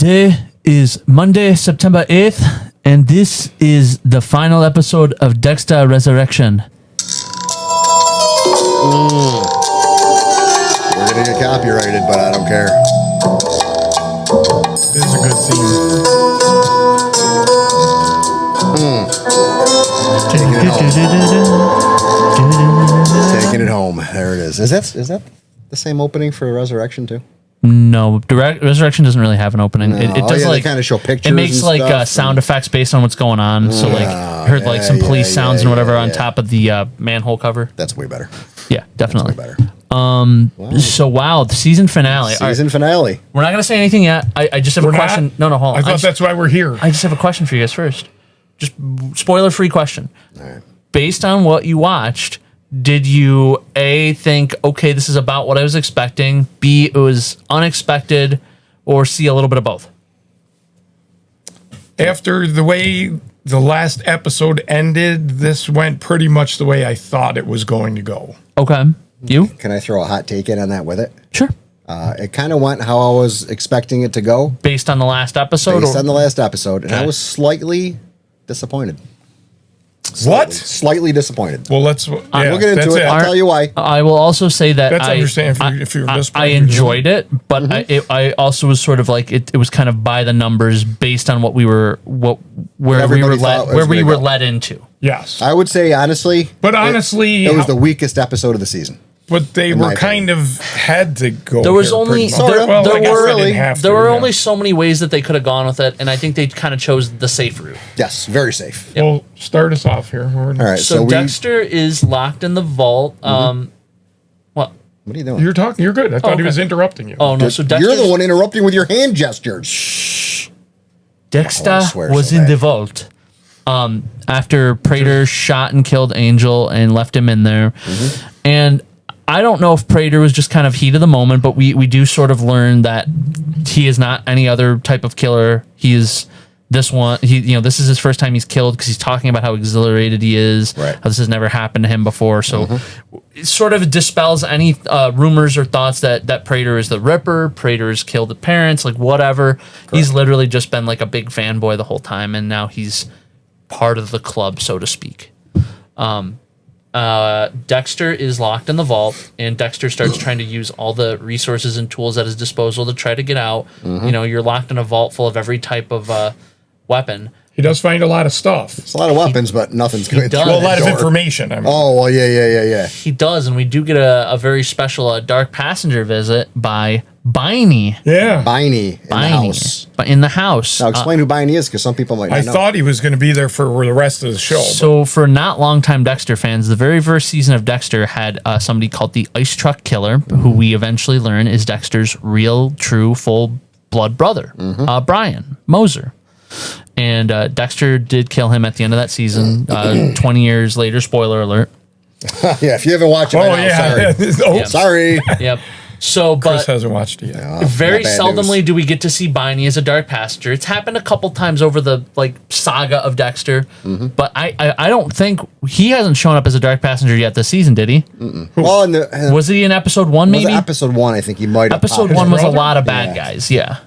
Today is Monday, September 8th, and this is the final episode of Dexter Resurrection. We're gonna get copyrighted, but I don't care. This is a good scene. Taking it home. There it is. Is that the same opening for Resurrection too? No, Resurrection doesn't really have an opening. No. It does they kind of show pictures. It makes and like stuff sound effects based on what's going on. So like heard like some police sounds and whatever on top of the manhole cover. That's way better. Yeah, definitely. That's way better. So the season finale. Season finale. We're not gonna say anything yet. I just have a question. Not? No, hold on. I thought that's why we're here. I just have a question for you guys first. Just spoiler-free question. All right. Based on what you watched, did you A, think, okay, this is about what I was expecting, B, it was unexpected, or C, a little bit of both? After the way the last episode ended, this went pretty much the way I thought it was going to go. Okay. You? Can I throw a hot take in on that with it? Sure. It kind of went how I was expecting it to go. Based on the last episode? Based on the last episode, and Okay. I was slightly disappointed. What? Slightly disappointed. Well, let's We'll get into it. I'll tell you why. I will also say that That's understandable if you're disappointed. I enjoyed it, but I also was sort of like it was kind of by the numbers based on what we were where we were led into. Yes. I would say honestly, But honestly, it was the weakest episode of the season. But they were kind of had to go. There was here only pretty much. there were only so many ways that they could have gone with it, and I think they kind of chose the safe route. Yes, very safe. Well, start us off here. All right, So Dexter is locked in the vault. What? What are you doing? You're talking. You're good. I thought he was interrupting you. Oh no! So You're Dexter's, the one interrupting with your hand gestures. Dexter swear was so in bad. the vault. After Prater shot and killed Angel and left him in there, and I don't know if Prater was just kind of heat of the moment, but we do sort of learn that he is not any other type of killer. He is this one. This is his first time he's killed because he's talking about how exhilarated he is. Right. How this has never happened to him before. So it sort of dispels any rumors or thoughts that Prater is the Ripper. Prater has killed the parents, like whatever. Correct. He's literally just been like a big fanboy the whole time, and now he's part of the club, so to speak. Dexter is locked in the vault, and Dexter starts trying to use all the resources and tools at his disposal to try to get out. You're locked in a vault full of every type of weapon. He does find a lot of stuff. It's a lot of weapons, but nothing's going through Well, a lot that of door. information. I mean. Oh, well, yeah. He does, and we do get a very special dark passenger visit by Biney. Yeah. Biney in the house. But in the house. Now, explain who Biney is, because some people might not I know. thought he was going to be there for the rest of the show. So for not long-time Dexter fans, the very first season of Dexter had somebody called the Ice Truck Killer, who we eventually learn is Dexter's real, true, full-blood brother, Brian Moser. And Dexter did kill him at the end of that season. 20 years later, spoiler alert. Yeah, if you haven't watched it by now, sorry. Sorry. Yep. So, Chris but hasn't watched it yet. very not bad seldomly news. do we get to see Biney as a dark passenger. It's happened a couple times over the saga of Dexter, but I don't think he hasn't shown up as a dark passenger yet this season, did he? Well, Was he in episode 1 maybe? episode 1, I think he might have. Episode popped 1 in. was a brother? lot of bad guys, yeah.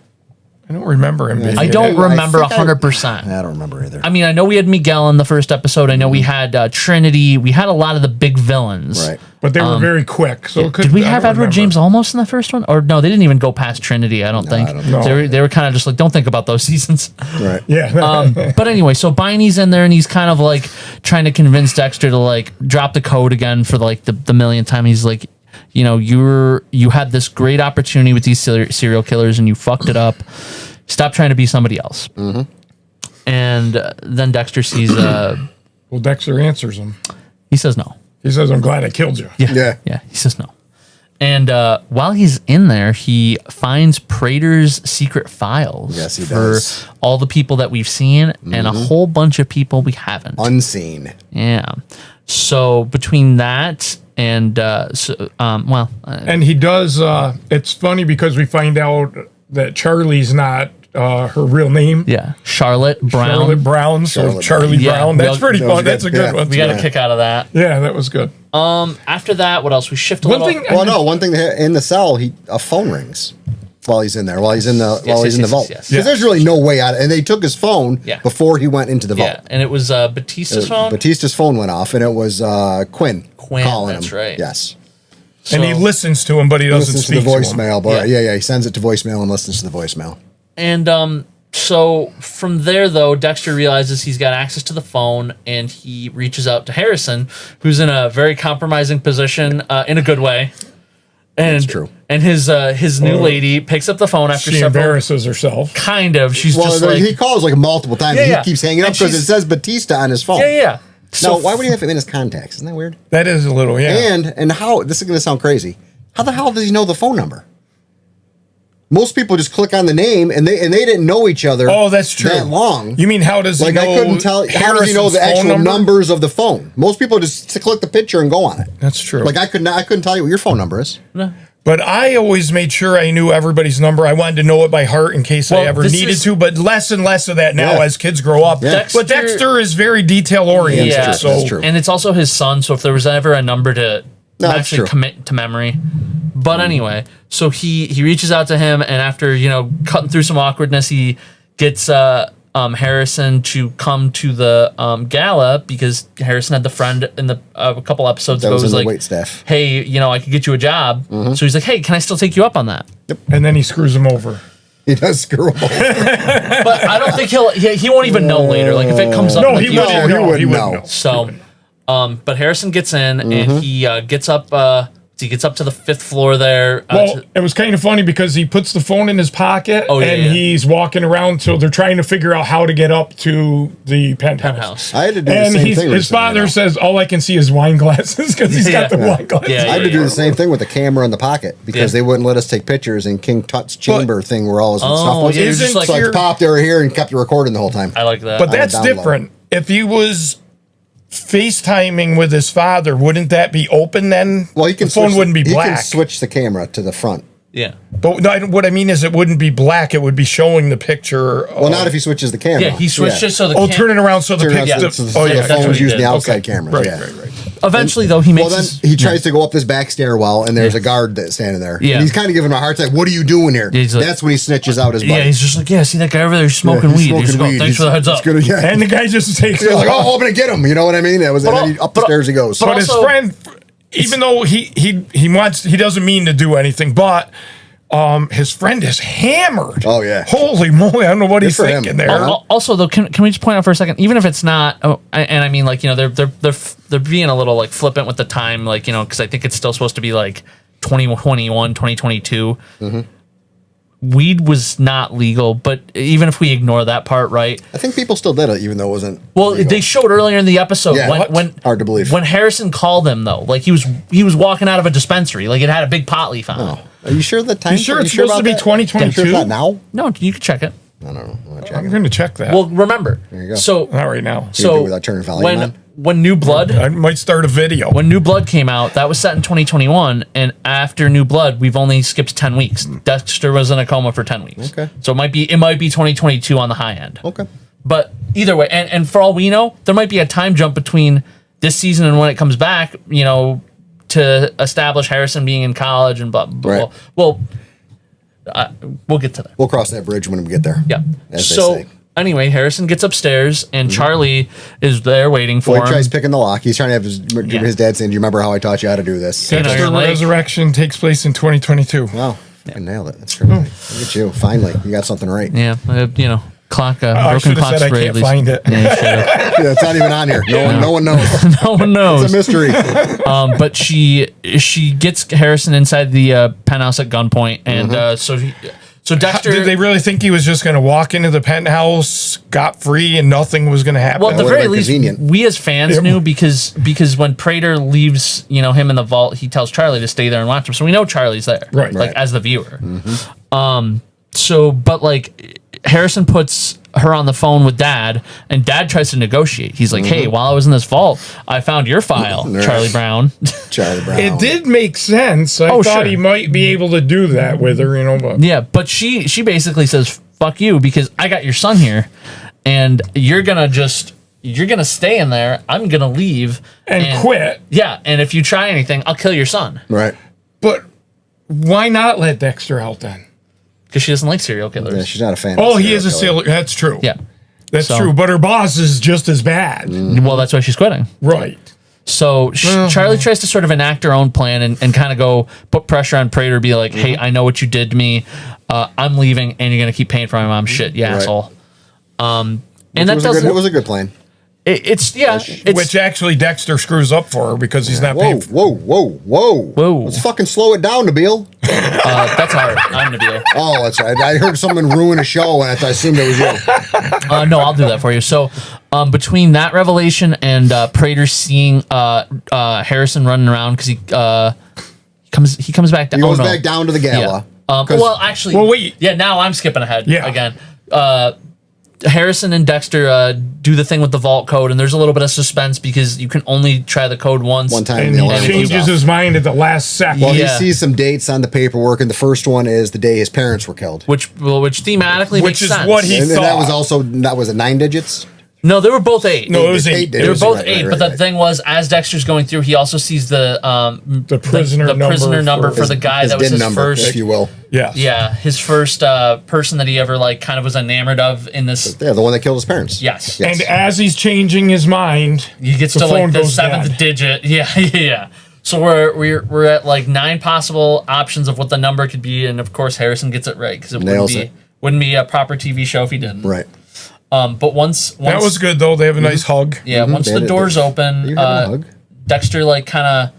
I don't remember him being I in don't it. remember think I- 100%. I don't remember either. I mean, I know we had Miguel in the first episode. I know we had Trinity. We had a lot of the big villains. Right. But they were very quick. So it could, Did we I have don't Edward remember. James almost in the first one? Or no, they didn't even go past Trinity, I don't think. I don't think so. They were kind of just like, don't think about those seasons. Right. Yeah. But anyway, so Biney's in there and he's kind of like trying to convince Dexter to like drop the code again for like the millionth time. He's like, you had this great opportunity with these serial killers and you fucked it up. Stop trying to be somebody else. And then Dexter sees, well, Dexter answers him. he says no. He says, I'm glad I killed you. Yeah. Yeah, he says no. And while he's in there, he finds Prater's secret files. Yes, he for does. all the people that we've seen and a whole bunch of people we haven't. Unseen. Yeah. So between that and And he does, it's funny because we find out that Charlie's not her real name. yeah, Charlotte Brown. Charlotte Brown. So Charlotte Charlie Brown. Brown. Yeah, That's pretty that was fun. That's a good. good Yeah. one. We got a Yeah. kick out of that. Yeah, that was good. After that, what else? We shift a One little. thing. Well, no, one thing in the cell, a phone rings. while he's in there, while he's in the vault. Yes. Because there's really no way out. And they took his phone before he went into the vault. Yeah, and it was Batista's phone. Batista's phone went off, and it was Quinn calling that's him. right. Yes. And he listens to him, but he doesn't speak to the voicemail. But Yeah. he sends it to voicemail and listens to the voicemail. And so from there, though, Dexter realizes he's got access to the phone, and he reaches out to Harrison, who's in a very compromising position in a good way. And, That's true. And his new lady picks up the phone after she embarrasses herself. Kind of. She's just like... He calls like multiple times. Yeah, He keeps hanging up because it says Batista on his phone. Yeah. So why would he have him in his contacts? Isn't that weird? That is a little, And how, this is going to sound crazy, how the hell does he know the phone number? Most people just click on the name, and they didn't know each other. Oh, that's true. That long. You mean how does he know? I couldn't tell. How does he know the actual numbers of the phone? Most people just click the picture and go on it. That's true. Like I couldn't tell you what your phone number is. No. But I always made sure I knew everybody's number. I wanted to know it by heart in case I ever needed to. But less and less of that now as kids grow up. Yeah. But Dexter is very detail oriented. Yeah, that's true. And it's also his son, so if there was ever a number to actually commit to memory. But anyway, so he reaches out to him, and after cutting through some awkwardness, he gets Harrison to come to the gala because Harrison had the friend in the a couple episodes ago was like, wait staff. Hey, I could get you a job. So he's like, hey, can I still take you up on that? Yep. And then he screws him over. He does screw him over. But I don't think he won't even know later. Like if it comes up in the future. He wouldn't know. So, but Harrison gets in and he gets up. He gets up to the 5th floor there. Well, it was kind of funny because he puts the phone in his pocket he's walking around. So they're trying to figure out how to get up to the penthouse. I had to do the same thing. His father says, all I can see is wine glasses because he's got the wine glasses. I had to do the same thing with the camera in the pocket because they wouldn't let us take pictures in King Tut's chamber thing where all his stuff was. So I popped over here and kept it recording the whole time. I like that. But that's different. If he was FaceTiming with his father, wouldn't that be open then? Well, the phone wouldn't be black. He can switch the camera to the front. Yeah. But no, what I mean is it wouldn't be black. It would be showing the picture. Well, not if he switches the camera. Yeah, he switches so the turn it around so the picture. The phone's using the outside camera. Right. Eventually, though, he makes. Well, then he tries to go up this back stairwell, and there's a guard that's standing there. Yeah. And he's kind of giving him a hard time. What are you doing here? Like, that's when he snitches out his buddy. Yeah, he's just like, see that guy over there smoking weed. He's going, thanks for the heads up. And the guy just takes it. Like, oh, open and get him. You know what I mean? That was up the stairs he goes. But his friend, even though he doesn't mean to do anything, but his friend is hammered. Oh yeah! Holy moly! I don't know what he's thinking there. Also, though, can we just point out for a second? Even if it's not, and I mean, like they're being a little like flippant with the time, like because I think it's still supposed to be like 2021, 2022. Weed was not legal, but even if we ignore that part, right? I think people still did it, even though it wasn't. Well, legal. they showed earlier in the episode when hard to believe when Harrison called him though, like he was walking out of a dispensary, like it had a big pot leaf on it. Are you sure the time? You sure it's supposed to be 2022? Sure it's not now? No, you can check it. I don't know. I'm going to check that. Well, remember. There you go. So not right now. So without turning volume on? When New Blood, I might start a video. When New Blood came out, that was set in 2021, and after New Blood, we've only skipped 10 weeks. Dexter was in a coma for 10 weeks. Okay. So it might be 2022 on the high end. Okay. But either way, and for all we know, there might be a time jump between this season and when it comes back, to establish Harrison being in college and blah blah. Right. Well, we'll get to that. We'll cross that bridge when we get there. Yeah. As So they say. anyway, Harrison gets upstairs, and Charlie is there waiting for him. He tries picking the lock. He's trying to have his dad saying, "Do you remember how I taught you how to do this?" Dexter Resurrection takes place in 202022. Wow, I nailed it. That's crazy. Look at you. Finally, you got something right. Yeah, clock. I Broken should have said I can't find it. Yeah, you should have. Yeah, it's not even on here. No one knows. No one knows. It's a mystery. But she gets Harrison inside the penthouse at gunpoint, and so Dexter. Did they really think he was just going to walk into the penthouse scot free and nothing was going to happen? Well, at the very least, we as fans knew because when Prater leaves, him in the vault, he tells Charlie to stay there and watch him. So we know Charlie's there, right? Like as the viewer. But like Harrison puts her on the phone with Dad, and Dad tries to negotiate. He's like, "Hey, while I was in this vault, I found your file, Charlie Brown." Charlie Brown. It did make sense. I thought he might be able to do that with her, But yeah, but she basically says, "Fuck you," because I got your son here, and you're gonna stay in there. I'm gonna leave and quit. Yeah, and if you try anything, I'll kill your son. Right. But why not let Dexter out then? because she doesn't like serial killers. Yeah, she's not a fan. Oh, he is a serial. That's true. Yeah, that's true. But her boss is just as bad. Well, that's why she's quitting. Right. So Charlie tries to sort of enact her own plan and kind of go put pressure on Prater, be like, hey, I know what you did to me. I'm leaving, and you're going to keep paying for my mom's shit, you asshole. And that it was a good plan. It's which actually Dexter screws up for her because he's not paying. Whoa! Let's fucking slow it down, Nabil. That's hard. I'm Nabil. Oh, that's right. I heard someone ruin a show, and I assumed it was you. No, I'll do that for you. So, between that revelation and Prater seeing Harrison running around because he comes back down. He goes back down to the gala. Yeah. Well, actually, wait. Yeah, now I'm skipping ahead. Yeah. Again. Harrison and Dexter do the thing with the vault code, and there's a little bit of suspense because you can only try the code once. One time, and he changes his mind at the last second. Well, he sees some dates on the paperwork, and the first one is the day his parents were killed. Which thematically makes sense. Which is what he thought. And that was 9 digits? No, they were both 8. No, it was 8. They were both 8, but the thing was, as Dexter's going through, he also sees the prisoner number for the guy that was his first, if you will. Yeah, his first person that he ever kind of was enamored of in this. Yeah, the one that killed his parents. Yes. And as he's changing his mind, he gets to the 7th digit. Yeah. So we're at 9 possible options of what the number could be, and of course Harrison gets it right because it wouldn't be a proper TV show if he didn't. Right. But once that was good though. They have a nice hug. Yeah. Once the doors open, Dexter kind of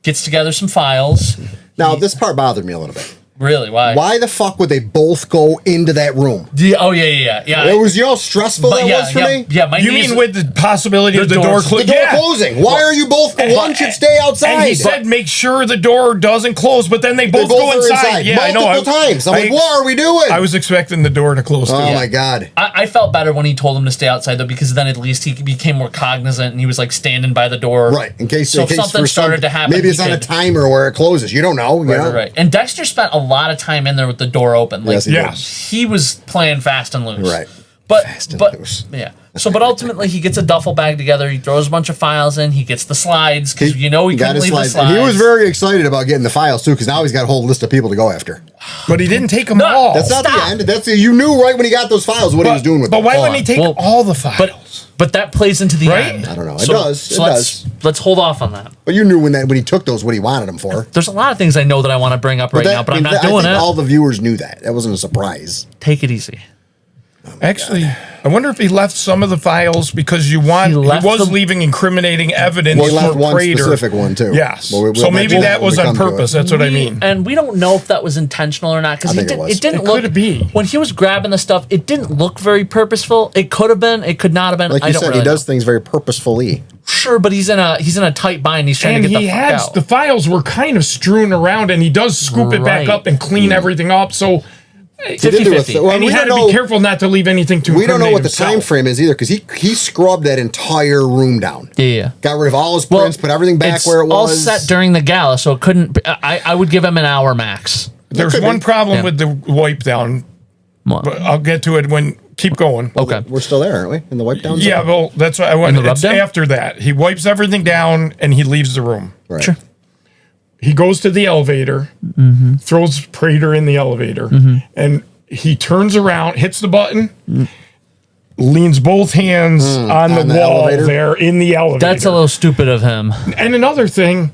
gets together some files. Now this part bothered me a little bit. Really? Why? Why the fuck would they both go into that room? Yeah. It was how stressful that was for me. Yeah. You mean with the possibility of the door closing? The door closing. Why are you both? One should stay outside. And he said, make sure the door doesn't close. But then they both go inside. Yeah, multiple I know. times. I'm like, what are we doing? I was expecting the door to close. Oh my god. I felt better when he told him to stay outside though, because then at least he became more cognizant and he was standing by the door. Right. In case something started to happen. Maybe it's on a timer where it closes. You don't know. Right. And Dexter spent a lot of time in there with the door open. He was playing fast and loose. Right. But yeah. So, but ultimately, he gets a duffel bag together. He throws a bunch of files in. He gets the slides because he couldn't leave the slides. And he was very excited about getting the files too, because now he's got a whole list of people to go after. But he didn't take them all. That's not the end. You knew right when he got those files what he was doing with them. But why wouldn't he take all the files? But that plays into the end. I don't know. It does. Let's hold off on that. But you knew when he took those what he wanted them for. There's a lot of things I know that I want to bring up now, but I'm not doing it. All the viewers knew that. That wasn't a surprise. Take it easy. Actually, I wonder if he left some of the files because he was leaving incriminating evidence he left for one Prater. Specific one too. Yes. So maybe that was on purpose. That's what I mean. And we don't know if that was intentional or not because it didn't look. Could be. When he was grabbing the stuff, it didn't look very purposeful. It could have been. It could not have been. Like you said, he does things very purposefully. Sure, but he's in a tight bind. He's trying to get the fuck out. The files were kind of strewn around, and he does scoop it back up and clean everything up. So. 50-50. And he had to be careful not to leave anything too. We don't know what the time frame is either because he scrubbed that entire room down. Yeah. Got rid of all his prints, put everything back where it was. All set during the gala, so it couldn't. I would give him an hour max. There's one problem with the wipe down. But I'll get to it when. Keep going. Okay. We're still there, aren't we? In the wipe down zone? Yeah, well, that's what I want. It's after that. He wipes everything down and he leaves the room. Right. Sure. He goes to the elevator, throws Prater in the elevator, and he turns around, hits the button, leans both hands on the wall elevator? There in the elevator. That's a little stupid of him. And another thing.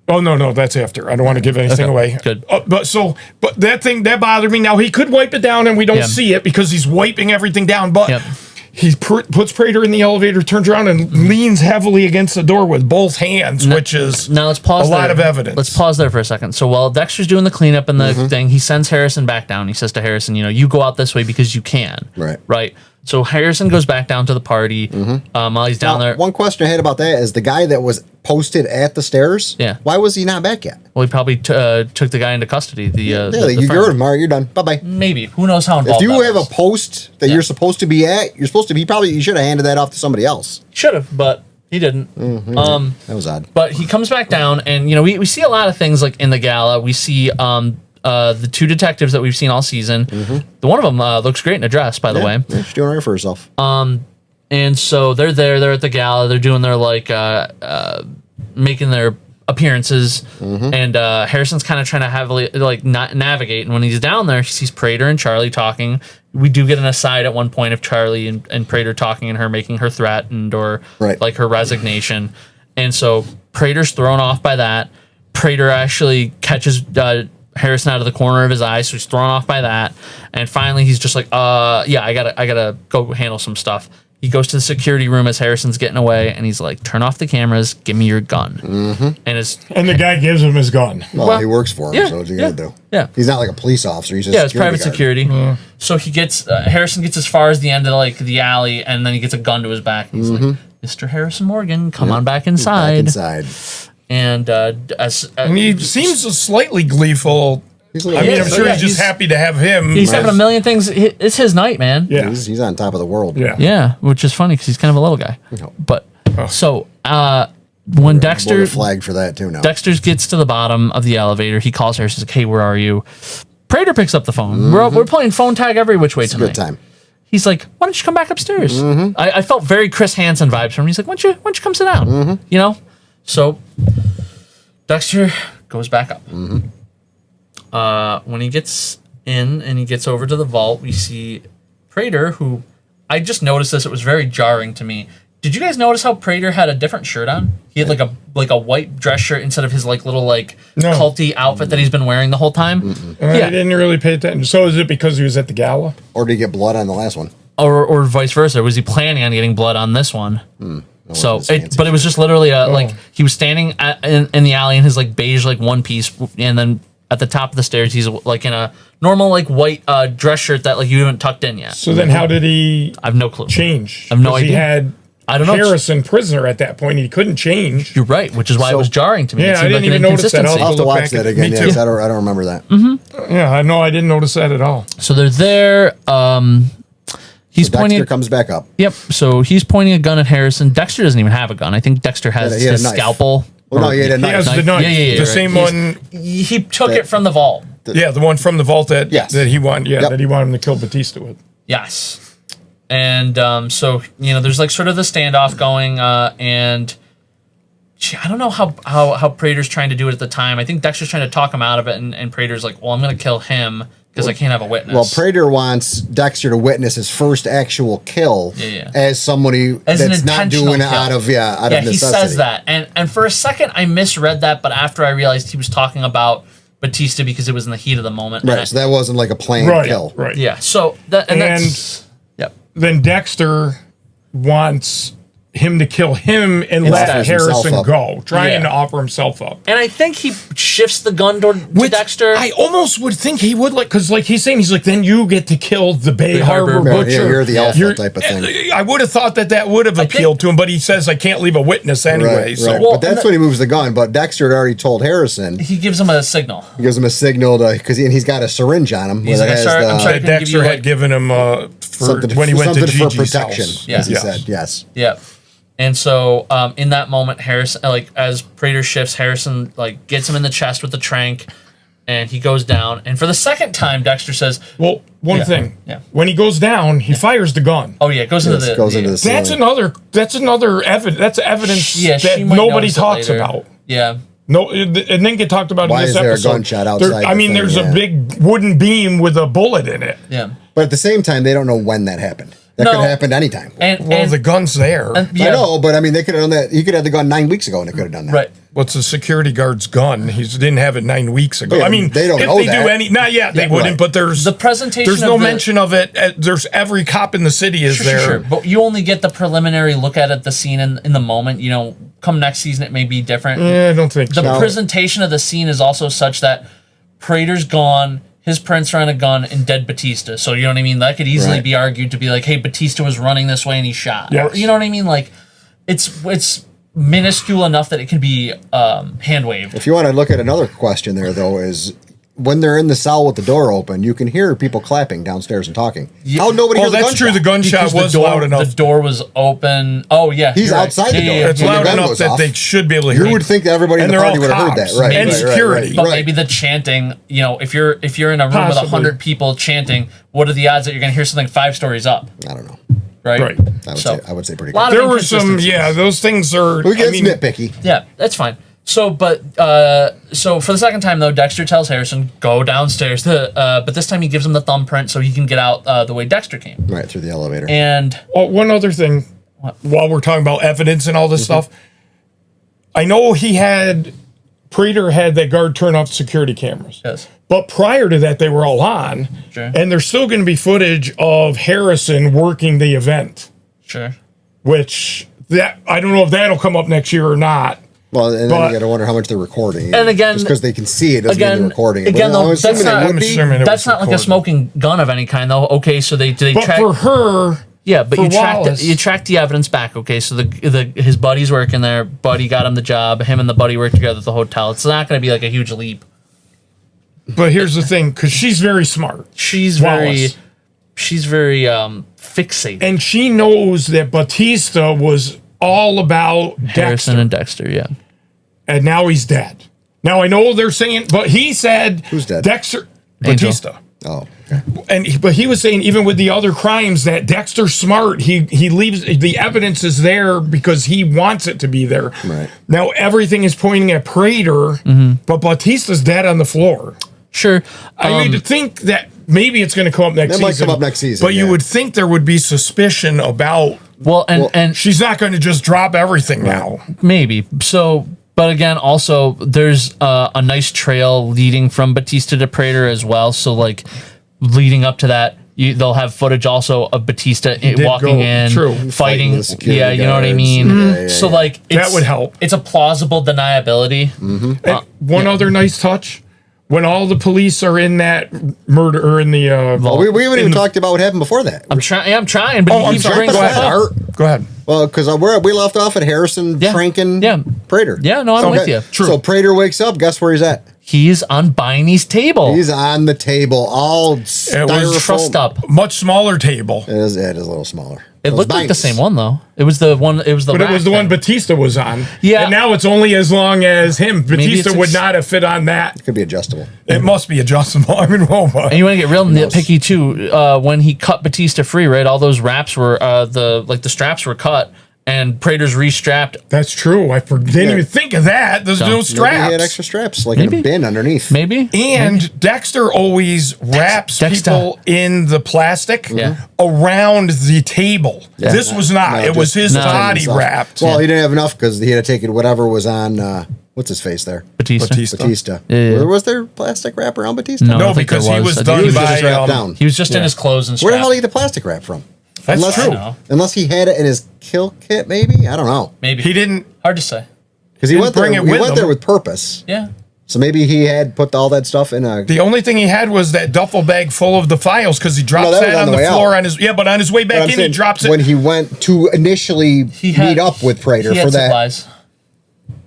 Oh, no, that's after. I don't want to give anything away. Good. But that bothered me. Now, he could wipe it down and we don't see it because he's wiping everything down. But he puts Prater in the elevator, turns around and leans heavily against the door with both hands, which is let's pause a lot of evidence. Let's pause there for a second. So while Dexter's doing the cleanup and the thing, he sends Harrison back down. He says to Harrison, you go out this way because you can. Right. So Harrison goes back down to the party while he's down there. One question I had about that is the guy that was posted at the stairs. Yeah. Why was he not back yet? Well, he probably took the guy into custody. You're you're done. Bye-bye. Maybe. Who knows how involved if you have a post that you're supposed to be at, you should have handed that off to somebody else. Should have, but he didn't. That was odd. But he comes back down, and we see a lot of things like in the gala. We see the 2 detectives that we've seen all season. The one of them looks great in a dress, by the way. Yeah, she's doing right for herself. And so they're there. They're at the gala. They're doing their making their appearances, and Harrison's kind of trying to have like not navigate. And when he's down there, he sees Prater and Charlie talking. We do get an aside at one point of Charlie and Prater talking and her making her threatened or like her resignation. And so Prater's thrown off by that. Prater actually catches Harrison out of the corner of his eye, so he's thrown off by that. And finally, he's just like, yeah, I gotta go handle some stuff. He goes to the security room as Harrison's getting away, and he's like, turn off the cameras, give me your gun. And the guy gives him his gun. Well, he works for him, so what's he going to do? Yeah. He's not like a police officer. He's just it's private security. So he gets, Harrison gets as far as the end of like the alley, and then he gets a gun to his back. He's like, Mr. Harrison Morgan, come on back inside. And he seems slightly gleeful. I'm sure he's just happy to have him. He's having a million things. It's his night, man. Yeah, he's on top of the world. Yeah, which is funny because he's kind of a little guy. But so when Dexter flagged for that too now. Dexter gets to the bottom of the elevator. He calls her. Says, "Hey, where are you?" Prater picks up the phone. We're playing phone tag every which way tonight. Good time. He's like, "Why don't you come back upstairs?" I felt very Chris Hansen vibes from him. He's like, "Why don't you come sit down?" You know. So Dexter goes back up. When he gets in and he gets over to the vault, we see Prater, who I just noticed this. It was very jarring to me. Did you guys notice how Prater had a different shirt on? He had like a white dress shirt instead of his like little culty outfit that he's been wearing the whole time. I didn't really pay attention. So is it because he was at the gala? Or did he get blood on the last one? Or vice versa? Was he planning on getting blood on this one? But it was just literally like he was standing in the alley in his like beige like one piece, and then at the top of the stairs he's like in a normal like white dress shirt that like you haven't tucked in yet. So then how did he? I have no clue. Change. I have no idea. He had Harrison prisoner at that point. He couldn't change. You're right, which is why it was jarring to me. Yeah, I didn't even notice that. I'll have to watch that again. Yes, I don't remember that. Yeah, no, I didn't notice that at all. So they're there. He's pointing. Dexter comes back up. Yep. So he's pointing a gun at Harrison. Dexter doesn't even have a gun. I think Dexter has his scalpel. Well, no, he had a knife. He has the knife. Yeah, the same one. He took it from the vault. The one from the vault that he wanted. Yeah, that he wanted him to kill Batista with. Yes. And so there's like sort of the standoff going, and I don't know how Prater's trying to do it at the time. I think Dexter's trying to talk him out of it, and Prater's like, "Well, I'm going to kill him because I can't have a witness." Well, Prater wants Dexter to witness his first actual kill as somebody that's not doing it out of necessity. He says that, and for a second I misread that, but after I realized he was talking about Batista because it was in the heat of the moment. Right. So that wasn't like a planned kill. Right. Yeah. So that's. Then Dexter wants him to kill him and let Harrison go, trying to offer himself up. And I think he shifts the gun to Dexter. I almost would think he would, because he's saying, then you get to kill the Bay Harbor Butcher. Yeah, you're the alpha type of thing. I would have thought that would have appealed to him, but he says I can't leave a witness anyway. Right. Well, but that's when he moves the gun. But Dexter had already told Harrison. He gives him a signal. Because he's got a syringe on him. Dexter had given him when he went to Gigi's protection, house. As he said, yes. Yeah. And so in that moment, Harrison, as Prater shifts, Harrison gets him in the chest with the trank, and he goes down. And for the second time, Dexter says, "Well, one thing. Yeah. When he goes down, he fires the gun. Oh yeah, it goes into the ceiling. That's another evidence. That's evidence that nobody talks about. Yeah. No, it didn't get talked about in this episode. Why is there a gunshot outside? There's a big wooden beam with a bullet in it. Yeah. But at the same time, they don't know when that happened. That could have happened anytime. And the gun's there. I know, but they could have done that. He could have the gun 9 weeks ago, and they could have done that. Right. What's the security guard's gun? He didn't have it 9 weeks ago. Yeah, they don't know that. Not yet. They wouldn't. But there's the presentation. There's no mention of it. There's every cop in the city is there. Sure. But you only get the preliminary look at the scene in the moment. Come next season, it may be different. Yeah, I don't think so. The presentation of the scene is also such that Prater's gone. His prints are on a gun and dead Batista. So, you know what I mean? That could easily be argued to be like, hey, Batista was running this way and he shot. Yes. Or, you know what I mean? It's minuscule enough that it can be hand-waved. If you want to look at another question there, though, is when they're in the cell with the door open, you can hear people clapping downstairs and talking. Yeah. How nobody hears the gunshot? That's true. The gunshot was loud enough. The door was open. Oh, yeah. He's outside the door. It's loud enough that they should be able to hear it. You would think that everybody in the party would have heard that. Right. And security. But maybe the chanting, if you're in a room with 100 people chanting, what are the odds that you're going to hear something 5 stories up? I don't know. Right. I would say pretty good. There were some, those things are. We get nitpicky. Yeah, that's fine. So for the second time though, Dexter tells Harrison go downstairs. But this time he gives him the thumbprint so he can get out the way Dexter came. Right through the elevator. And one other thing, while we're talking about evidence and all this stuff, I know Prater had that guard turn off security cameras. Yes. But prior to that, they were all on. Sure. And there's still going to be footage of Harrison working the event. Sure. Which I don't know if that'll come up next year or not. Well, and then you got to wonder how much they're recording. And again, just because they can see it doesn't mean they're recording it. Again, though, that's not like a recorded. smoking gun of any kind, though. Okay, so they But track for her, yeah, but for you track the evidence back. Okay, so his buddy's working there. Buddy got him the job. Him and the buddy worked together at the hotel. It's not going to be like a huge leap. But here's the thing, because she's very smart. She's very fixated, and she knows that Batista was all about Harrison and Dexter, yeah. And now he's dead. Now I know they're saying, but he said who's dead? Dexter Angel. Batista. Oh, okay. But he was saying even with the other crimes that Dexter's smart. He leaves the evidence is there because he wants it to be there. Right. Now everything is pointing at Prater, but Batista's dead on the floor. Sure. I mean to think that maybe it's going to come up next season. That might come up next season. But you would think there would be suspicion about. Well, and she's not going to just drop everything now. Maybe. So, but again, also there's a nice trail leading from Batista to Prater as well. So, like leading up to that, they'll have footage also of Batista walking in, fighting. Yeah, you know what I mean. Yeah, so, like that would help. It's a plausible deniability. One other nice touch. When all the police are in that murder or in the we haven't even talked about what happened before that. I'm trying, but I'm sorry. Go ahead. Well, because we left off at Harrison Franken Prater. Yeah, no, I'm with you. True. So Prater wakes up. Guess where he's at? He's on Biney's table. He's on the table, all styrofoam. Trussed up. Much smaller table. It is a little smaller. It looked like the same one though. It was the one. It was the. But it was the one Batista was on. Yeah. And now it's only as long as him. Batista would not have fit on that. It could be adjustable. It must be adjustable. I mean, and you want to get real nitpicky too. When he cut Batista free, right? All those wraps were the straps were cut. And Prater's restrapped. That's true. I didn't even think of that. There's no straps. Maybe he had extra straps, like in a bin underneath. Maybe. And Dexter always wraps people in the plastic around the table. Yeah. This was not. It was his body wrapped. Well, he didn't have enough because he had to take it whatever was on. What's his face there? Batista. Yeah. Was there plastic wrap around Batista? No, because he was done by. He was just in his clothes and. Where the hell did he get the plastic wrap from? That's true. Unless he had it in his kill kit, maybe? I don't know. Maybe. He didn't. Hard to say. Because he went there with purpose. Yeah. So maybe he had put all that stuff in a... The only thing he had was that duffel bag full of the files because he drops that on the floor on his... Yeah, but on his way back in, he drops it. When he went to initially meet up with Prater for that... supplies.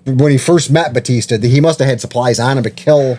When he first met Batista, he must have had supplies on him to kill...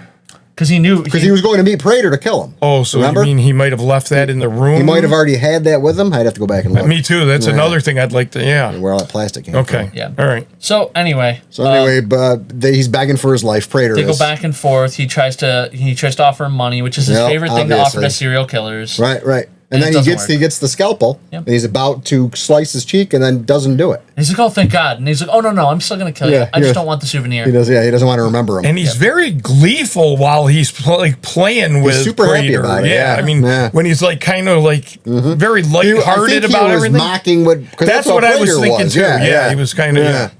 Because he knew... Because he was going to meet Prater to kill him. Oh, so you mean he might have left that in the room? He might have already had that with him. I'd have to go back and look. Me too. That's another thing I'd like to... Yeah. Where all that plastic came from. Yeah. All right. So, anyway... he's begging for his life. Prater They go back and forth. He tries to offer him money, which is his favorite thing to offer to serial killers. Right. And then he gets the scalpel, and he's about to slice his cheek, and then doesn't do it. He's like, "Oh, thank God!" And he's like, "Oh no, I'm still gonna kill you. I just don't want the souvenir." He does. Yeah, he doesn't want to remember him. And he's very gleeful while he's playing with. He's super happy about it. Yeah, I mean, when he's like kind of like very lighthearted about everything. Mocking that's what I was thinking too. Yeah, he was kind of. Yeah.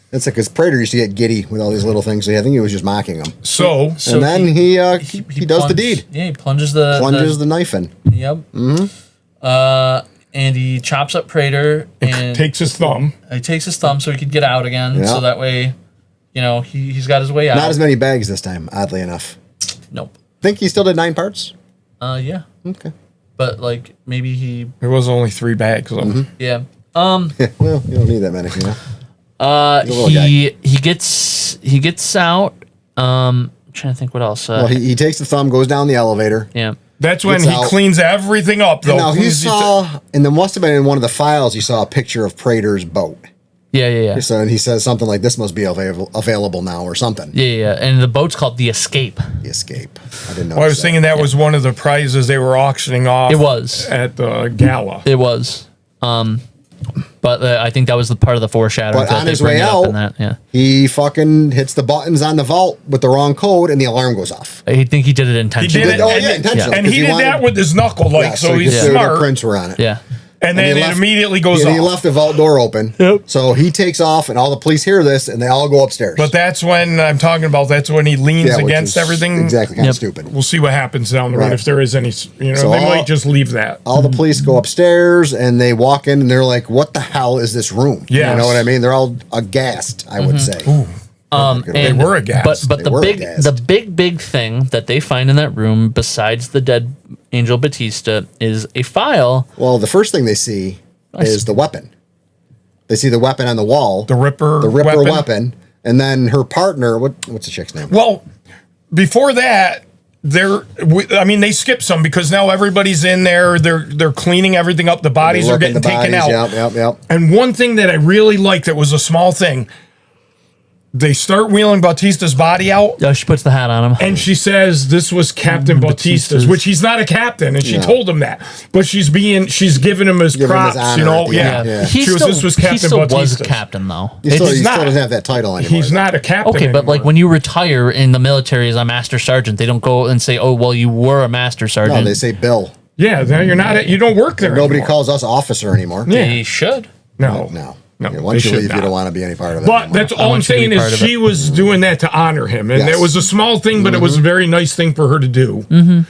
It's like because Prater used to get giddy with all these little things. So I think he was just mocking him. So and then he does the deed. Yeah, he plunges the knife in. Yep. And he chops up Prater and takes his thumb. He takes his thumb so he could get out again. So that way, he's got his way out. Not as many bags this time, oddly enough. Nope. Think he still did 9 parts? Yeah. Okay. But like maybe he. It was only 3 bags. So. Yeah. Well, you don't need that many, He gets out. I'm trying to think what else. Well, he takes the thumb, goes down the elevator. Yeah. That's when he cleans everything up, though. Now, he saw, and there must have been in one of the files, you saw a picture of Prater's boat. Yeah. So, and he says something like, this must be available now, or something. Yeah. And the boat's called the Escape. The Escape. I didn't know. Well, I was thinking that was one of the prizes they were auctioning off. It was. At the gala. It was. But I think that was the part of the foreshadowing. But on his way out, he fucking hits the buttons on the vault with the wrong code, and the alarm goes off. I think he did it intentionally. Intentionally. And he did that with his knuckle, so he's smart. The prints were on it. Yeah. And then it immediately goes off. He left the vault door open. Yep. So he takes off, and all the police hear this, and they all go upstairs. But that's when I'm talking about. That's when he leans against everything. Exactly, kind of stupid. We'll see what happens down the road if there is any. They might just leave that. All the police go upstairs, and they walk in, and they're like, "What the hell is this room?" Yeah, you know what I mean. They're all aghast. I would say. Ooh. They were aghast. But the big thing that they find in that room, besides the dead Angel Batista, is a file. Well, the first thing they see is the weapon. They see the weapon on the wall. The Ripper weapon. And then her partner, what's the chick's name? Well, before that, they skip some because now everybody's in there. They're cleaning everything up. The bodies are getting taken out. Yep. And one thing that I really liked that was a small thing. They start wheeling Bautista's body out. Oh, she puts the hat on him. And she says this was Captain Bautista's, which he's not a captain, and she told him that. But she's giving him his props, Yeah. This was Captain he still Bautista's. was a captain, though. He still doesn't have that title anymore. He's not a captain Okay, but anymore. like when you retire in the military as a master sergeant, they don't go and say, "Oh, well, you were a master sergeant." No, they say Bill. Yeah, you're not. You don't work there. Nobody calls us officer anymore. They should. No. Once you leave, you don't want to be any part of it. But anymore. that's all I'm saying is she was doing that to honor him, and it was a small thing, but it was a very nice thing for her to do. And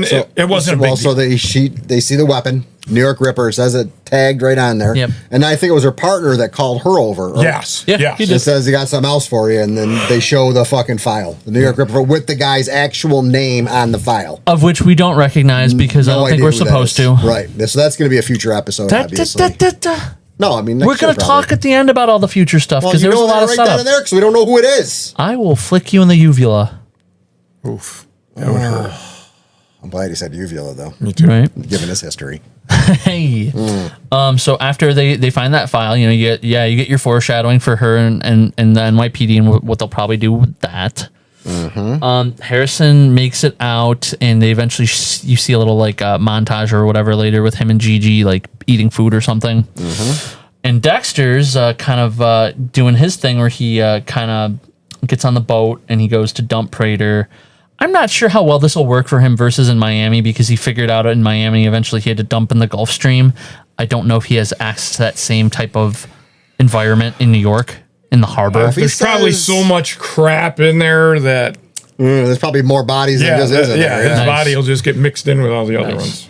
it wasn't a big deal. So they see the weapon. New York Ripper says it tagged right on there. Yep. And I think it was her partner that called her over. Yes. It says he got something else for you, and then they show the fucking file, the New York Ripper with the guy's actual name on the file, of which we don't recognize because I don't think we're supposed to. Right. So that's going to be a future episode. Obviously. No, I mean we're going to talk at the end about all the future stuff because there's a lot of right setup down in there because we don't know who it is. I will flick you in the uvula. Oof, that would hurt. I'm glad he said uvula though. Me too. Right, given his history. Hey, so after they find that file, you get your foreshadowing for her and the NYPD and what they'll probably do with that. Harrison makes it out, and they eventually you see a little like montage or whatever later with him and Gigi like eating food or something. And Dexter's kind of doing his thing where he kind of gets on the boat and he goes to dump Prater. I'm not sure how well this will work for him versus in Miami because he figured out in Miami eventually he had to dump in the Gulf Stream. I don't know if he has access to that same type of environment in New York. In the harbor. There's probably so much crap in there that there's probably more bodies than just is in there. His body will just get mixed in with all the other ones.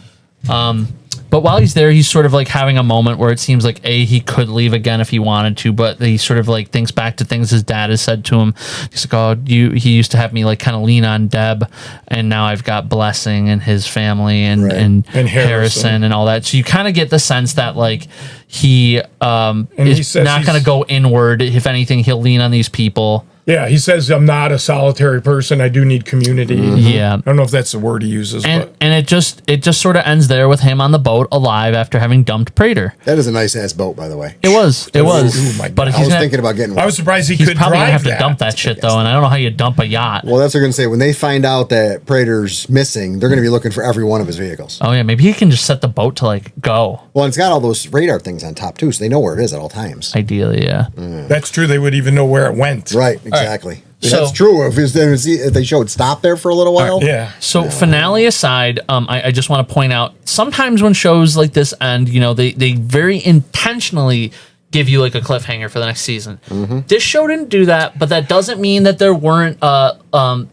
But while he's there, he's sort of like having a moment where it seems like he could leave again if he wanted to, but he sort of like thinks back to things his dad has said to him. He's like, "Oh, he used to have me like kind of lean on Deb, and now I've got Blessing and his family and Harrison and all that." So you kind of get the sense that like he is not going to go inward. If anything, he'll lean on these people. Yeah, he says, I'm not a solitary person. I do need community. Yeah. I don't know if that's the word he uses. And it just sort of ends there with him on the boat alive after having dumped Prater. That is a nice-ass boat, by the way. It was. Oh, my God. But I was thinking about getting one. I was surprised he's probably going to have to dump that shit, though, and I don't know how you dump a yacht. Well, that's what they're going to say. When they find out that Prater's missing, they're going to be looking for every one of his vehicles. Oh, yeah. Maybe he can just set the boat to, like, go. Well, it's got all those radar things on top, too, so they know where it is at all times. Ideally, yeah. That's true. They would even know where it went. Right, exactly. So, that's true. If they showed stop there for a little while. Yeah. So finale aside, I just want to point out sometimes when shows like this end, they very intentionally give you like a cliffhanger for the next season. This show didn't do that, but that doesn't mean that there weren't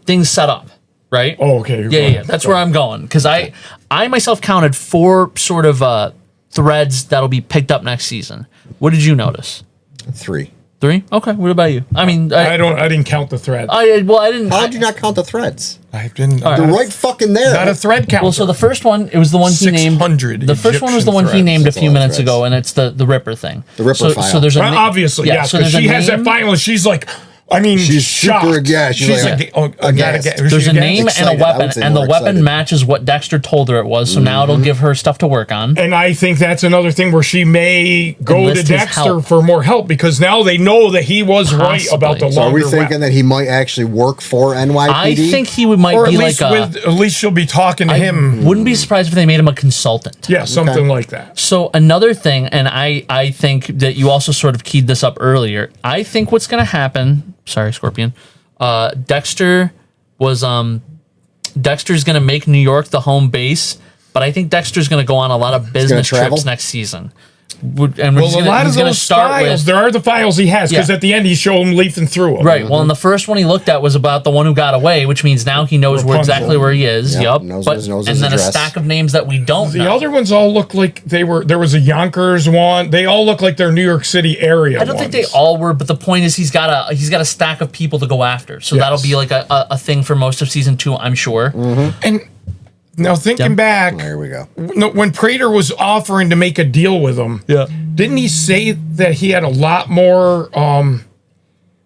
things set up, right? Oh, okay. Yeah. That's where I'm going because I myself counted 4 sort of threads that'll be picked up next season. What did you notice? 3. 3? Okay. What about you? I mean, I didn't count the threads. How did you not count the threads? I didn't. They're right fucking there. Not a thread count. Well, so the first one, it was the one he named. 600. The first one was the one he named a few minutes ago, and it's the Ripper thing. The Ripper file. So there's obviously, yeah. So she has that file, and she's like, I mean, she's shocked. super. Yeah, she's like, there's a name and a weapon, and the weapon matches what Dexter told her it was. So now it'll give her stuff to work on. And I think that's another thing where she may go to Dexter for more help, because now they know that he was right about the longer. So are we thinking that he might actually work for NYPD? I think he might be like at least she'll be talking to him. Wouldn't be surprised if they made him a consultant. Yeah, something like that. So another thing, and I think that you also sort of keyed this up earlier. I think what's going to happen. Sorry, Scorpion. Dexter's going to make New York the home base, but I think Dexter's going to go on a lot of business trips next season. And a lot of those files, there are the files he has, because at the end he showed him leafing through them. Right. Well, and the first one he looked at was about the one who got away, which means now he knows exactly where he is. Yep. Knows and then address. a stack of names that we don't know. The other ones all look like there was a Yonkers one. They all look like they're New York City area I don't think they all were, but the point is he's got a stack of people to go after. So that'll be like a thing for most of season 2, I'm sure. And now thinking back, there we go. When Prater was offering to make a deal with him, didn't he say that he had a lot more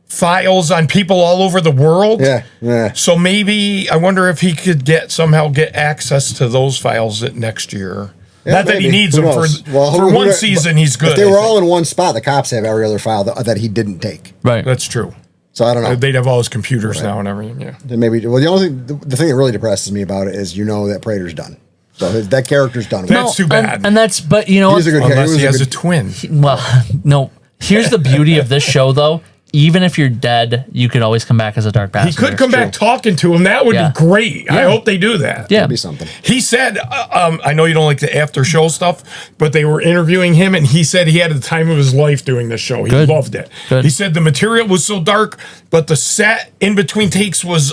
files on people all over the world? Yeah. So maybe I wonder if he could somehow get access to those files next year. Yeah, Not that he needs them for one season. He's good. If they were all in one spot, the cops have every other file that he didn't take. Right. That's true. So I don't know. They'd have all his computers now and everything. Yeah. Then maybe. Well, the thing that really depresses me about it is that Prater's done. So that character's done. That's too bad. And that's, but you know, he's a good unless he has a twin. No. Here's the beauty of this show, though. Even if you're dead, you could always come back as a dark bastard. He could come back talking to him. That would be great. I hope they do that. Yeah. That'd be something. He said, I know you don't like the after show stuff, but they were interviewing him, and he said he had the time of his life doing this show. He loved it. Good. He said the material was so dark, but the set in between takes was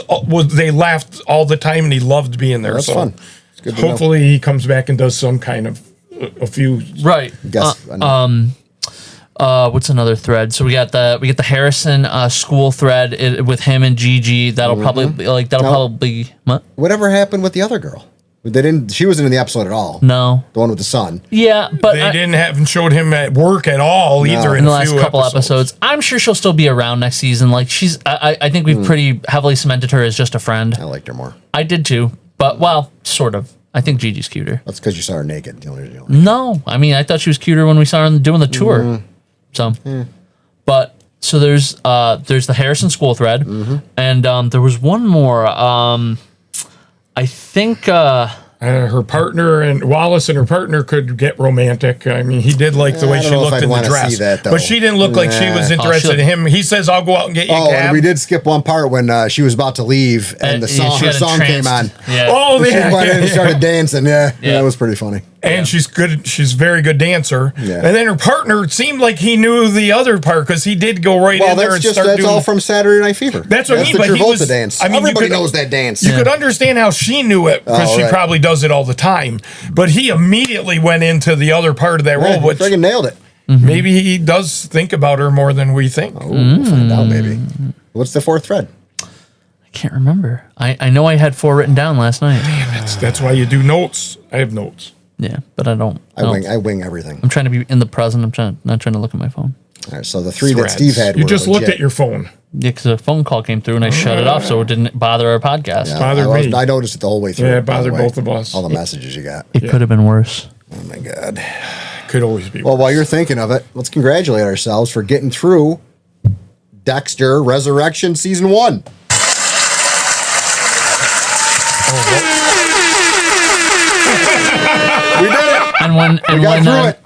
they laughed all the time, and he loved being there. That's fun. It's good to hopefully he comes back and does some kind of a few. Right. What's another thread? So we get the Harrison school thread with him and Gigi. That'll probably be what? Whatever happened with the other girl? She wasn't in the episode at all. No. The one with the son. Yeah, but haven't showed him at work at all either in the last couple episodes. I'm sure she'll still be around next season. Like I think we've pretty heavily cemented her as just a friend. I liked her more. I did too, but sort of. I think Gigi's cuter. That's because you saw her naked. No, I mean I thought she was cuter when we saw her doing the tour. So, but so there's the Harrison school thread, and there was one more. I think her partner and Wallace and her partner could get romantic. I mean, he did like the way she looked in the dress, but she didn't look like she was interested in him. He says, "I'll go out and get you a cab." And we did skip one part when she was about to leave, and her song came on. Yeah. Oh, she went in and started dancing. Yeah, that was pretty funny. And she's good. She's a very good dancer. Yeah. And then her partner seemed like he knew the other part, because he did go right in there and start doing. That's all from Saturday Night Fever. That's what I mean. The Travolta dance. I mean, everybody knows that dance. You could understand how she knew it, because she probably does it all the time. But he immediately went into the other part of that role, which friggin' nailed it. Maybe he does think about her more than we think. Oh, we'll find out. Maybe. What's the fourth thread? I can't remember. I know I had 4 written down last night. Damn it! That's why you do notes. I have notes. Yeah, but I don't. I wing everything. I'm trying to be in the present. I'm not trying to look at my phone. All right, so the 3 that Steve had. You just looked at your phone. Yeah, because a phone call came through and I shut it off, so it didn't bother our podcast. Yeah, bothered me. I noticed it the whole way through. Yeah, it bothered both of us. All the messages you got. It could have been worse. Oh my God. Could always be worse. Well, while you're thinking of it, let's congratulate ourselves for getting through Dexter Resurrection Season 1. We did it.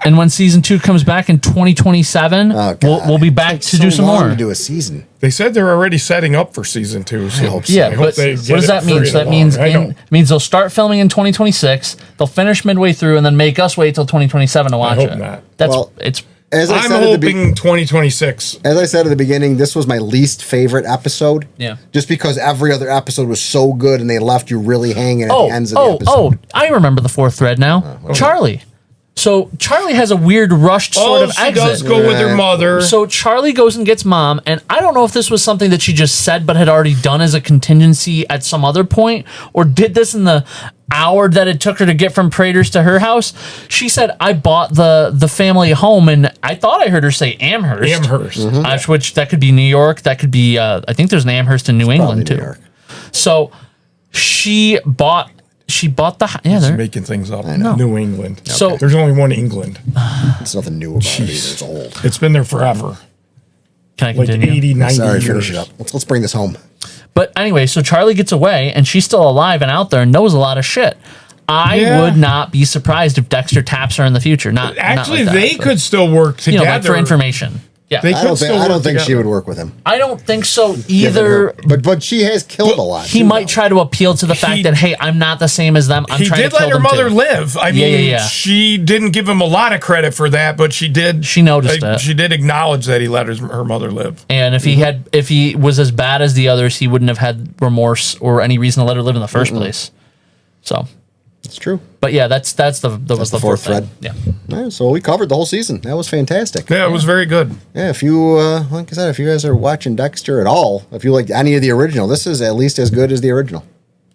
And when season 2 comes back in 2027, we'll be back to do some more. To do a season. They said they're already setting up for season 2. So I hope so. Yeah, but what does that mean? So that means they'll start filming in 2026. They'll finish midway through, and then make us wait till 2027 to watch it. I hope not. I'm hoping 2026. As I said at the beginning, this was my least favorite episode. Yeah. Just because every other episode was so good and they left you really hanging at the ends of the episode. Oh, I remember the 4th thread now. Charlie. So Charlie has a weird rushed sort of exit. She does go with her mother. So Charlie goes and gets Mom, and I don't know if this was something that she just said but had already done as a contingency at some other point, or did this in the... hour that it took her to get from Prater's to her house, she said, I bought the family home, and I thought I heard her say Amherst. Amherst. Which that could be New York. That could be, I think there's an Amherst in New England, too. New York. So she bought the, yeah, they're making things up. I know. New England. So there's only one England. There's nothing new about it either. It's old. It's been there forever. Can I continue? Like 80, 90 Sorry, years. finish it up. Let's bring this home. But anyway, so Charlie gets away, and she's still alive and out there and knows a lot of shit. I would not be surprised if Dexter taps her in the future. Actually, not like they could still work together. Like for information. Yeah, they I don't think she would work with him. I don't think so either. But she has killed a lot. He might try to appeal to the fact that, hey, I'm not the same as them. I'm trying to kill them. He did let her mother live. I mean, she didn't give him a lot of credit for that, but she did. She noticed it. She did acknowledge that he let her mother live. And if he was as bad as the others, he wouldn't have had remorse or any reason to let her live in the first place. So. It's true. But yeah, that's the fourth thread. Yeah. Right, so we covered the whole season. That was fantastic. Yeah, it was very good. Yeah, if you like I said, if you guys are watching Dexter at all, if you like any of the original, this is at least as good as the original.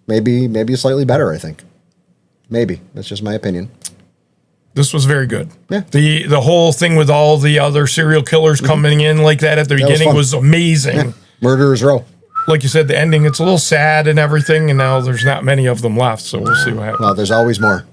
Maybe slightly better, I think. Maybe. That's just my opinion. This was very good. Yeah. The whole thing with all the other serial killers coming in like that at the beginning was amazing. Yeah. Murderer's Row. Like you said, the ending, it's a little sad and everything, and now there's not many of them left, so we'll see what happens. Well, there's always more.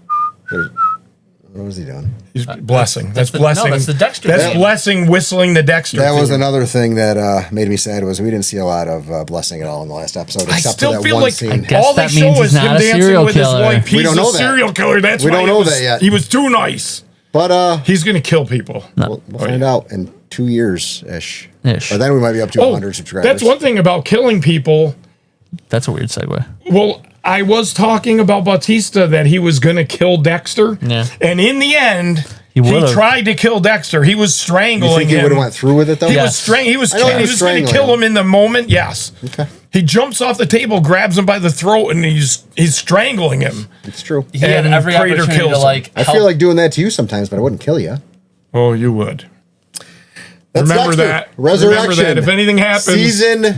What was he doing? He's blessing. That's blessing. No, that's the Dexter. That's blessing whistling the Dexter. That was another thing that made me sad was we didn't see a lot of blessing at all in the last episode. I still feel like scene. all they show is him dancing with his wife. He's a serial killer. That's we don't know that yet. He was too nice. But he's going to kill people. We'll find out in 2 years-ish. But then we might be up to 100 subscribers. That's one thing about killing people. That's a weird segue. Well, I was talking about Bautista that he was going to kill Dexter. Yeah. And in the end, he tried to kill Dexter. He was strangling him. You think he would have went through with it, though? He was going to kill him in the moment, yes. Okay. He jumps off the table, grabs him by the throat, and he's strangling him. It's true. He had every opportunity to help. I feel like doing that to you sometimes, but I wouldn't kill you. Oh, you would. That's Remember Dexter. that. Resurrection. Remember that. If anything happens. Season 1.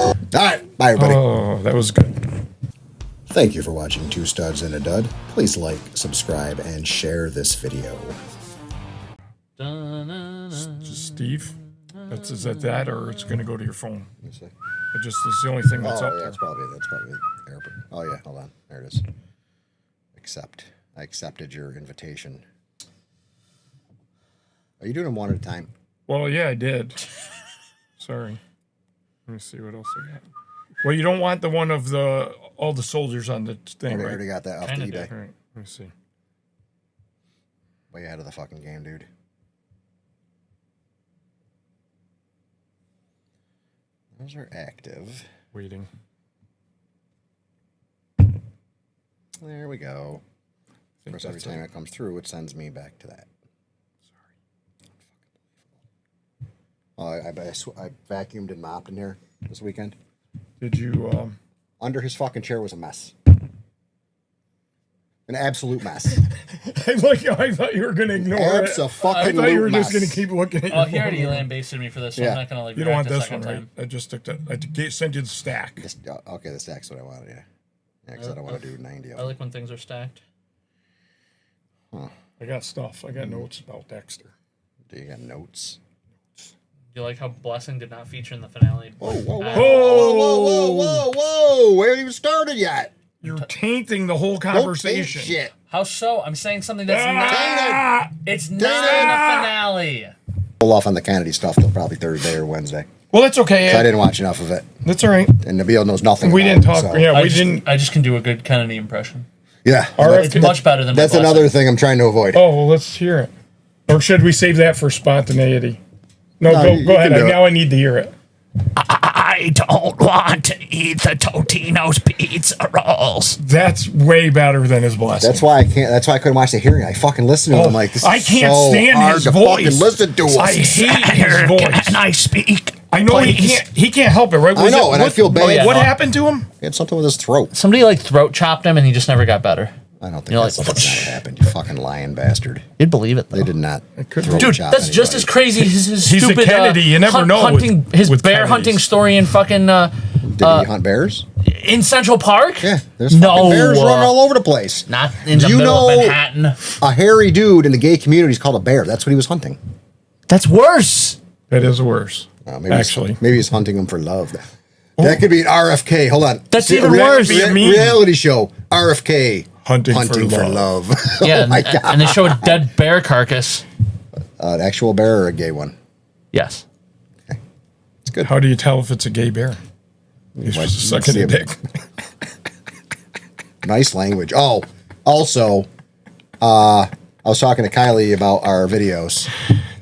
All right. Bye, everybody. Oh, that was good. Thank you for watching Two Studs and a Dud. Please like, subscribe, and share this video. Steve? Is that or it's going to go to your phone? It's the only thing that's up there. That's probably airport. Oh, yeah. Hold on. There it is. Accept. I accepted your invitation. Are you doing them one at a time? Well, yeah, I did. Sorry. Let me see what else I got. Well, you don't want the one of all the soldiers on the thing, I right? already got that off the eBay. All right, let me see. Way ahead of the fucking game, dude. Those are active. Waiting. There we go. Of course, every time it comes through, it sends me back to that. Sorry. I vacuumed and mopped in here this weekend. Did you? Under his fucking chair was a mess. An absolute mess. I thought you were going to ignore it. I thought you were just going to keep looking at it. Oh, he already lambasted me for this, so I'm not going to You don't want this one, right? I just took that. I sent you the stack. Okay, the stack's what I wanted, yeah. Yeah, because I don't want to do 90 of them. I like when things are stacked. Huh. I got stuff. I got notes about Dexter. Do you got notes? Do you like how Blessing did not feature in the finale? Whoa, whoa, whoa, whoa, whoa, whoa, whoa, whoa. We haven't even started yet. You're tainting the whole conversation. Don't taint shit. How so? I'm saying something that's not. It's not in the finale. Pull off on the Kennedy stuff till probably Thursday or Wednesday. Well, that's okay. So I didn't watch enough of it. That's all right. And Nabil knows nothing. We didn't talk. Yeah, I just can do a good Kennedy impression. Yeah. It's much better than that's another thing I'm trying to avoid. Oh, well, let's hear it. Or should we save that for spontaneity? No, go ahead. Now I need to hear it. I don't want to eat the Totino's pizza rolls. That's way better than his Blessing. That's why I can't. That's why I couldn't watch the hearing. I fucking listen to him. I'm like, this I is can't so stand hard his to voice. fucking listen to him. I hate his voice. Can I speak? I know he can't help it, right? I know, and I feel bad. What happened to him? He had something with his throat. Somebody like throat chopped him, and he just never got better. I don't think that's not what happened. You fucking lying bastard. You'd believe it, though. They did not. Dude, that's just as crazy as his He's stupid a Kennedy. You never know his bear hunting story in fucking Did he hunt bears? In Central Park? Yeah, there's fucking bears running all over the place. Not in the middle of Manhattan. A hairy dude in the gay community is called a bear. That's what he was hunting. That's worse. That is worse. Maybe he's hunting them for love. That could be an RFK. Hold on. That's even worse. Reality show. RFK. Hunting for love. Yeah, my God. And they show a dead bear carcass. An actual bear or a gay one? Yes. Okay. It's good. How do you tell if it's a gay bear? You're supposed to suck in a dick. Nice language. Oh, also, I was talking to Kylie about our videos.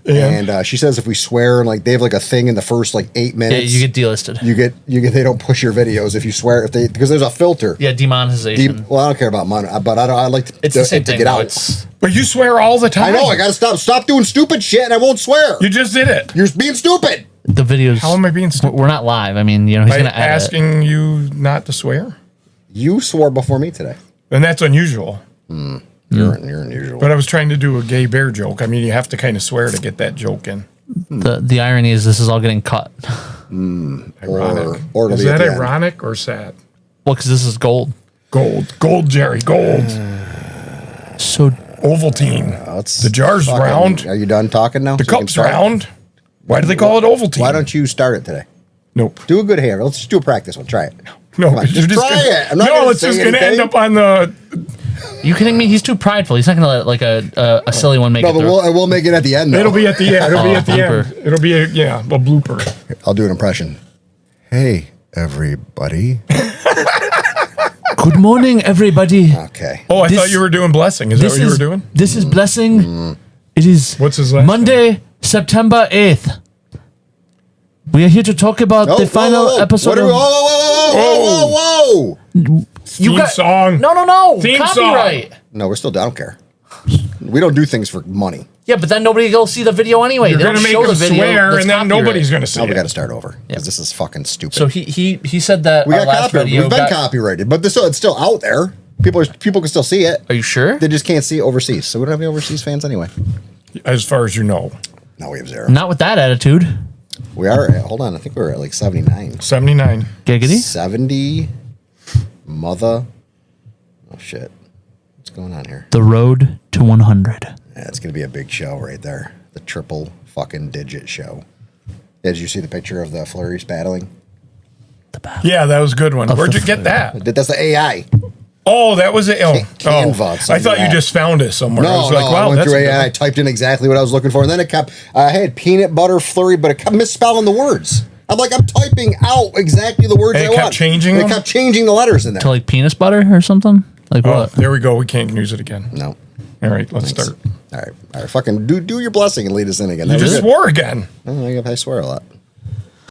And she says if we swear and like they have like a thing in the first like 8 minutes, you get delisted. You get they don't push your videos if you swear because there's a filter. Yeah, demonetization. Well, I don't care about money, but I like it's the same thing, get out. But you swear all the time. I know. I gotta stop doing stupid shit, and I won't swear. You just did it. You're being stupid. The videos. How am I being stupid? We're not live. I mean, he's gonna asking you not to swear. You swore before me today, and that's unusual. You're unusual. But I was trying to do a gay bear joke. I mean, you have to kind of swear to get that joke in. The irony is this is all getting cut. Ironic. Or is that ironic or sad? Well, because this is gold. Gold, Jerry, gold. So Ovaltine. The jar's round. Are you done talking now? The cup's round. Why do they call it Ovaltine? Why don't you start it today? Nope. Do a good hair. Let's just do a practice one. Try it. No, just try it. I'm not it's just going to end up on the... You kidding me? He's too prideful. He's not going to let like a silly one make it. No, but we'll make it at the end. Though. It'll be at the end. It'll be at the end. It'll be a blooper. I'll do an impression. Hey, everybody. Good morning, everybody. Okay. Oh, I thought you were doing blessing. Is that what you were doing? This is blessing. It is. What's his last Monday, name? September 8th. We are here to talk about the final episode of... Whoa. Theme song. No. Theme Copyright. song. No, we're still, I don't care. We don't do things for money. Yeah, but then nobody will see the video anyway. You're going to make them swear, and then nobody's going to see it. We got to start over because this is fucking stupid. So he said that we got copyrighted. We've been copyrighted, but it's still out there. People can still see it. Are you sure? They just can't see it overseas. So we don't have any overseas fans anyway. As far as you know. No, we have 0. Not with that attitude. We are hold on, I think we're at like 79. 79. Giggity? 70 mother. Oh shit. What's going on here? The road to 100. Yeah, it's gonna be a big show right there. The triple fucking digit show. Yeah, did you see the picture of the flurries battling? Yeah, that was a good one. Where'd you get that? That's the AI. Oh, that was it. Canva. I thought you just found it somewhere. No, I was like, wow, I went that's through AI. I typed in exactly what I was looking for, and then it kept. I had peanut butter flurry, but it kept misspelling the words. I'm like, I'm typing out exactly the words I want. It kept changing them? It kept changing the letters in there. To like penis butter or something? Like what? There we go. We can't use it again. No. All right, let's start. All right. Fucking do your blessing and lead us in again. You just swore again. I swear a lot.